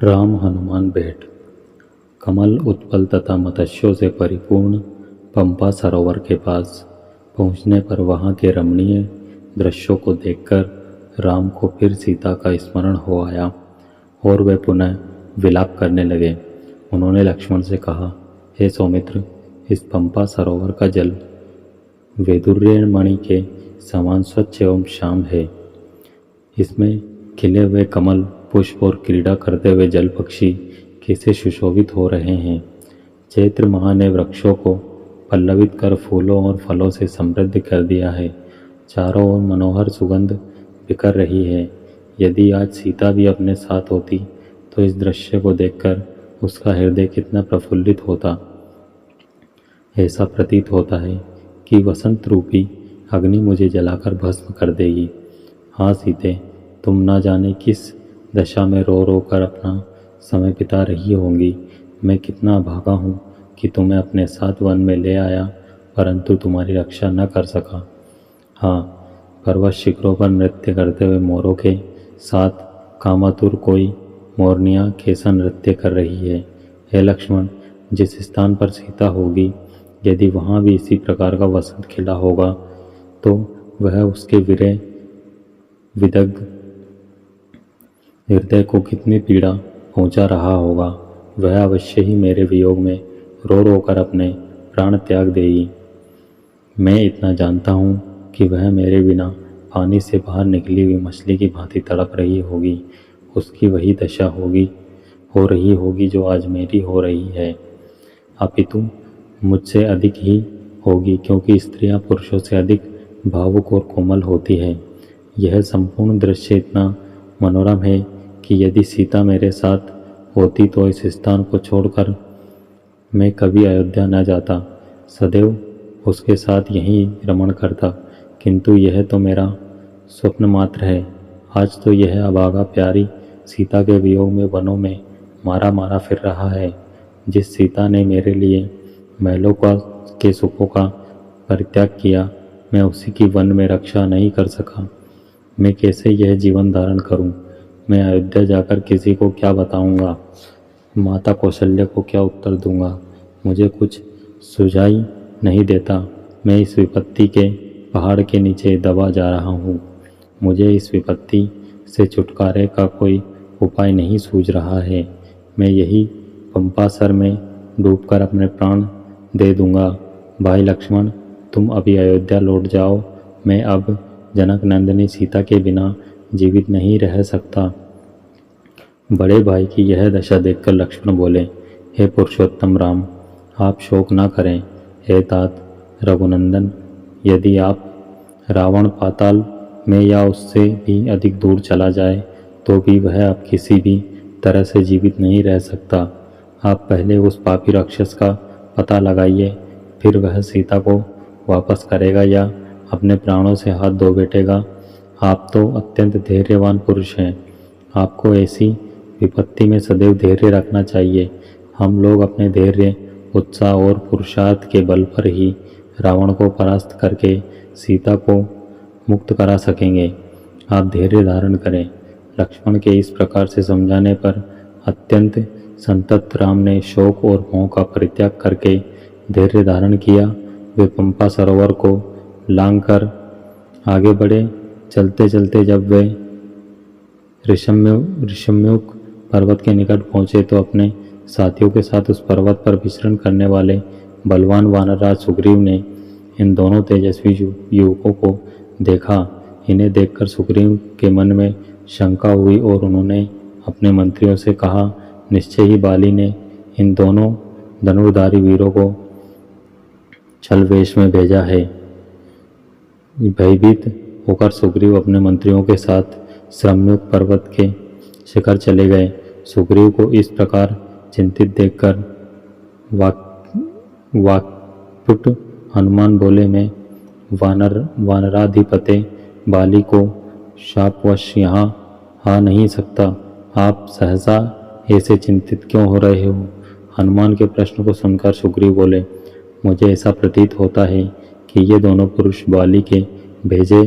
राम हनुमान भेंट। कमल उत्पल तथा मत्स्यों से परिपूर्ण पंपा सरोवर के पास पहुंचने पर वहां के रमणीय दृश्यों को देखकर राम को फिर सीता का स्मरण हो आया और वे पुनः विलाप करने लगे। उन्होंने लक्ष्मण से कहा, हे सौमित्र, इस पंपा सरोवर का जल वैदुर्य मणि के समान स्वच्छ एवं श्याम है। इसमें खिले हुए कमल, पुष्प और क्रीड़ा करते हुए जल पक्षी कैसे सुशोभित हो रहे हैं। चैत्र माह ने वृक्षों को पल्लवित कर फूलों और फलों से समृद्ध कर दिया है। चारों ओर मनोहर सुगंध बिखर रही है। यदि आज सीता भी अपने साथ होती तो इस दृश्य को देखकर उसका हृदय कितना प्रफुल्लित होता। ऐसा प्रतीत होता है कि वसंत रूपी अग्नि मुझे जलाकर भस्म कर देगी। हाँ सीते, तुम ना जाने किस दशा में रो रो कर अपना समय बिता रही होंगी। मैं कितना अभागा हूँ कि तुम्हें अपने साथ वन में ले आया, परंतु तुम्हारी रक्षा न कर सका। हाँ, पर्वत शिखरों पर नृत्य करते हुए मोरों के साथ कामातुर कोई मोरनियाँ कैसा नृत्य कर रही है। हे लक्ष्मण, जिस स्थान पर सीता होगी, यदि वहाँ भी इसी प्रकार का वसंत खिला होगा तो वह उसके विरह विदग्ध हृदय को कितनी पीड़ा पहुंचा रहा होगा। वह अवश्य ही मेरे वियोग में रो रो कर अपने प्राण त्याग देगी। मैं इतना जानता हूँ कि वह मेरे बिना पानी से बाहर निकली हुई मछली की भांति तड़प रही होगी। उसकी वही दशा हो रही होगी जो आज मेरी हो रही है, अपितु मुझसे अधिक ही होगी, क्योंकि स्त्रियां पुरुषों से अधिक भावुक और कोमल होती है। यह संपूर्ण दृश्य इतना मनोरम है कि यदि सीता मेरे साथ होती तो इस स्थान को छोड़कर मैं कभी अयोध्या न जाता, सदैव उसके साथ यहीं रमण करता। किंतु यह तो मेरा स्वप्न मात्र है। आज तो यह अभागा प्यारी सीता के वियोग में वनों में मारा मारा फिर रहा है। जिस सीता ने मेरे लिए महलों के सुखों का परित्याग किया, मैं उसी की वन में रक्षा नहीं कर सका। मैं कैसे यह जीवन धारण करूं? मैं अयोध्या जाकर किसी को क्या बताऊंगा? माता कौशल्या को क्या उत्तर दूंगा? मुझे कुछ सुझाई नहीं देता। मैं इस विपत्ति के पहाड़ के नीचे दबा जा रहा हूँ। मुझे इस विपत्ति से छुटकारे का कोई उपाय नहीं सूझ रहा है। मैं यही पंपासर में डूबकर अपने प्राण दे दूंगा। भाई लक्ष्मण, तुम अभी अयोध्या लौट जाओ। मैं अब जनक नंदिनी सीता के बिना जीवित नहीं रह सकता। बड़े भाई की यह दशा देखकर लक्ष्मण बोले, हे पुरुषोत्तम राम, आप शोक ना करें। हे तात रघुनंदन, यदि आप रावण पाताल में या उससे भी अधिक दूर चला जाए तो भी वह अब किसी भी तरह से जीवित नहीं रह सकता। आप पहले उस पापी राक्षस का पता लगाइए, फिर वह सीता को वापस करेगा या अपने प्राणों से हाथ धो बैठेगा। आप तो अत्यंत धैर्यवान पुरुष हैं। आपको ऐसी विपत्ति में सदैव धैर्य रखना चाहिए। हम लोग अपने धैर्य, उत्साह और पुरुषार्थ के बल पर ही रावण को परास्त करके सीता को मुक्त करा सकेंगे। आप धैर्य धारण करें। लक्ष्मण के इस प्रकार से समझाने पर अत्यंत संतप्त राम ने शोक और मोह का परित्याग करके धैर्य धारण किया। वे पंपा सरोवर को लांघकर आगे बढ़े। चलते चलते जब वे ऋषम्युक पर्वत के निकट पहुँचे तो अपने साथियों के साथ उस पर्वत पर विचरण करने वाले बलवान वानरराज सुग्रीव ने इन दोनों तेजस्वी युवकों को देखा। इन्हें देखकर सुग्रीव के मन में शंका हुई और उन्होंने अपने मंत्रियों से कहा, निश्चय ही बाली ने इन दोनों धनुर्धारी वीरों को छल वेश में भेजा है। भयभीत होकर सुग्रीव अपने मंत्रियों के साथ श्रमयुक्त पर्वत के शिखर चले गए। सुग्रीव को इस प्रकार चिंतित देखकर वाक्पुट हनुमान बोले, मैं वानराधिपते बाली को शापवश यहाँ आ नहीं सकता। आप सहसा ऐसे चिंतित क्यों हो रहे हो? हनुमान के प्रश्न को सुनकर सुग्रीव बोले, मुझे ऐसा प्रतीत होता है कि ये दोनों पुरुष बाली के भेजे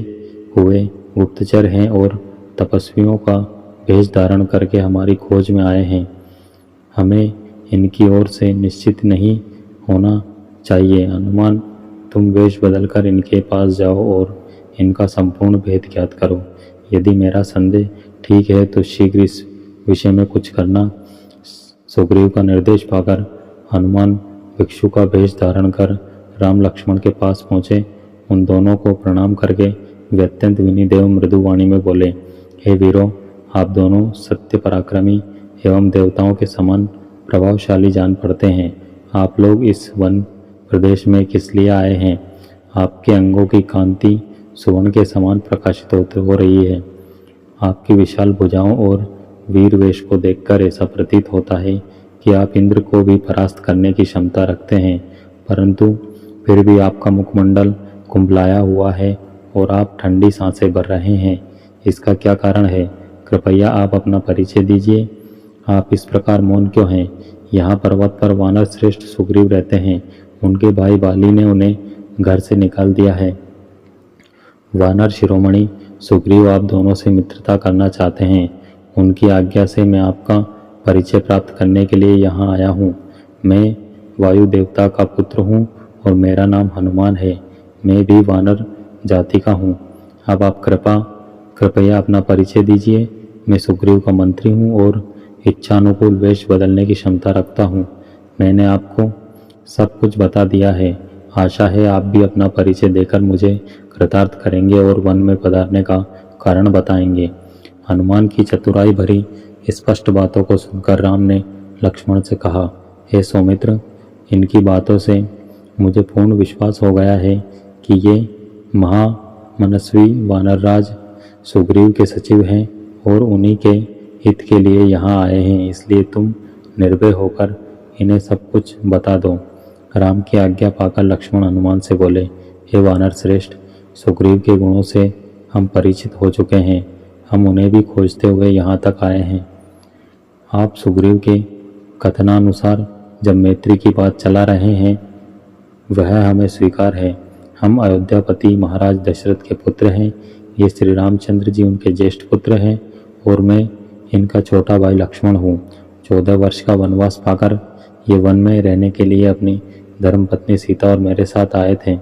हुए गुप्तचर हैं और तपस्वियों का भेष धारण करके हमारी खोज में आए हैं। हमें इनकी ओर से निश्चित नहीं होना चाहिए। हनुमान, तुम वेश बदलकर इनके पास जाओ और इनका संपूर्ण भेद ज्ञात करो। यदि मेरा संदेह ठीक है तो शीघ्र इस विषय में कुछ करना। सुग्रीव का निर्देश पाकर हनुमान भिक्षु का भेष धारण कर राम लक्ष्मण के पास पहुँचे। उन दोनों को प्रणाम करके वे अत्यंत विनीत एवं मृदु वाणी में बोले, हे वीरों, आप दोनों सत्य पराक्रमी एवं देवताओं के समान प्रभावशाली जान पड़ते हैं। आप लोग इस वन प्रदेश में किस लिए आए हैं? आपके अंगों की कांति सुवर्ण के समान प्रकाशित हो रही है। आपकी विशाल भुजाओं और वीर वेश को देखकर ऐसा प्रतीत होता है कि आप इंद्र को भी परास्त करने की क्षमता रखते हैं, परंतु फिर भी आपका मुखमंडल कुंभलाया हुआ है और आप ठंडी सांसें भर रहे हैं। इसका क्या कारण है? कृपया आप अपना परिचय दीजिए। आप इस प्रकार मौन क्यों हैं? यहाँ पर्वत पर वानर श्रेष्ठ सुग्रीव रहते हैं। उनके भाई बाली ने उन्हें घर से निकाल दिया है। वानर शिरोमणि सुग्रीव आप दोनों से मित्रता करना चाहते हैं। उनकी आज्ञा से मैं आपका परिचय प्राप्त करने के लिए यहाँ आया हूँ। मैं वायु देवता का पुत्र हूँ और मेरा नाम हनुमान है। मैं भी वानर जाति का हूँ। अब आप कृपया अपना परिचय दीजिए। मैं सुग्रीव का मंत्री हूँ और इच्छानुकूल वेश बदलने की क्षमता रखता हूँ। मैंने आपको सब कुछ बता दिया है। आशा है आप भी अपना परिचय देकर मुझे कृतार्थ करेंगे और वन में पधारने का कारण बताएंगे। हनुमान की चतुराई भरी स्पष्ट बातों को सुनकर राम ने लक्ष्मण से कहा, हे सौमित्र, इनकी बातों से मुझे पूर्ण विश्वास हो गया है कि ये महामनस्वी वानरराज सुग्रीव के सचिव हैं और उन्हीं के हित के लिए यहाँ आए हैं। इसलिए तुम निर्भय होकर इन्हें सब कुछ बता दो। राम की आज्ञा पाकर लक्ष्मण हनुमान से बोले, हे वानर श्रेष्ठ, सुग्रीव के गुणों से हम परिचित हो चुके हैं। हम उन्हें भी खोजते हुए यहाँ तक आए हैं। आप सुग्रीव के कथनानुसार जब मैत्री की बात चला रहे हैं वह हमें स्वीकार है। हम अयोध्यापति महाराज दशरथ के पुत्र हैं। ये श्री रामचंद्र जी उनके ज्येष्ठ पुत्र हैं और मैं इनका छोटा भाई लक्ष्मण हूँ। 14 वर्ष का वनवास पाकर ये वन में रहने के लिए अपनी धर्मपत्नी सीता और मेरे साथ आए थे।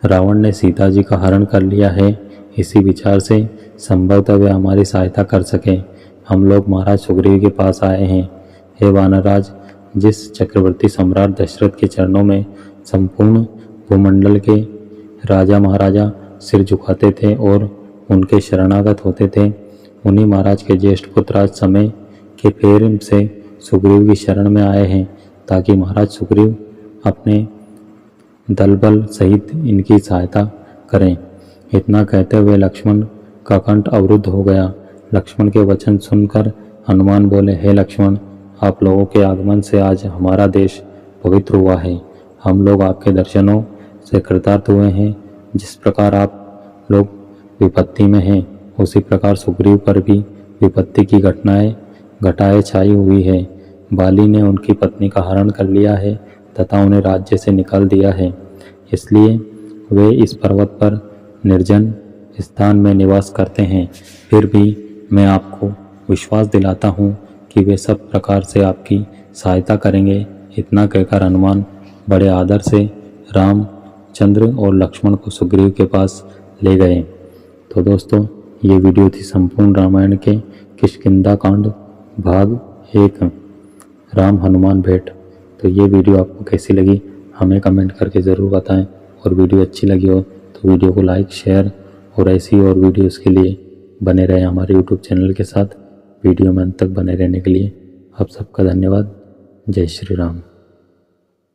रावण ने सीता जी का हरण कर लिया है। इसी विचार से संभवतः वे हमारी सहायता कर सकें। हम लोग महाराज सुग्रीव के पास आए हैं। हे वानरराज, जिस चक्रवर्ती सम्राट दशरथ के चरणों में संपूर्ण भूमंडल के राजा महाराजा सिर झुकाते थे और उनके शरणागत होते थे, उन्हीं महाराज के ज्येष्ठ पुत्र आज समय के फेर से सुग्रीव की शरण में आए हैं ताकि महाराज सुग्रीव अपने दल बल सहित इनकी सहायता करें। इतना कहते हुए लक्ष्मण का कंठ अवरुद्ध हो गया। लक्ष्मण के वचन सुनकर हनुमान बोले, हे लक्ष्मण, आप लोगों के आगमन से आज हमारा देश पवित्र हुआ है। हम लोग आपके दर्शनों से कृतार्थ हुए हैं। जिस प्रकार आप लोग विपत्ति में हैं, उसी प्रकार सुग्रीव पर भी विपत्ति की घटाएं छाई हुई है। बाली ने उनकी पत्नी का हरण कर लिया है तथा उन्हें राज्य से निकाल दिया है। इसलिए वे इस पर्वत पर निर्जन स्थान में निवास करते हैं। फिर भी मैं आपको विश्वास दिलाता हूँ कि वे सब प्रकार से आपकी सहायता करेंगे। इतना कहकर हनुमान बड़े आदर से रामचंद्र और लक्ष्मण को सुग्रीव के पास ले गए। तो दोस्तों, ये वीडियो थी संपूर्ण रामायण के किष्किंधा कांड भाग 1 राम हनुमान भेंट। तो ये वीडियो आपको कैसी लगी हमें कमेंट करके ज़रूर बताएं, और वीडियो अच्छी लगी हो तो वीडियो को लाइक, शेयर और ऐसी और वीडियोस के लिए बने रहें हमारे यूट्यूब चैनल के साथ। वीडियो में अंत तक बने रहने के लिए आप सबका धन्यवाद। जय श्री राम।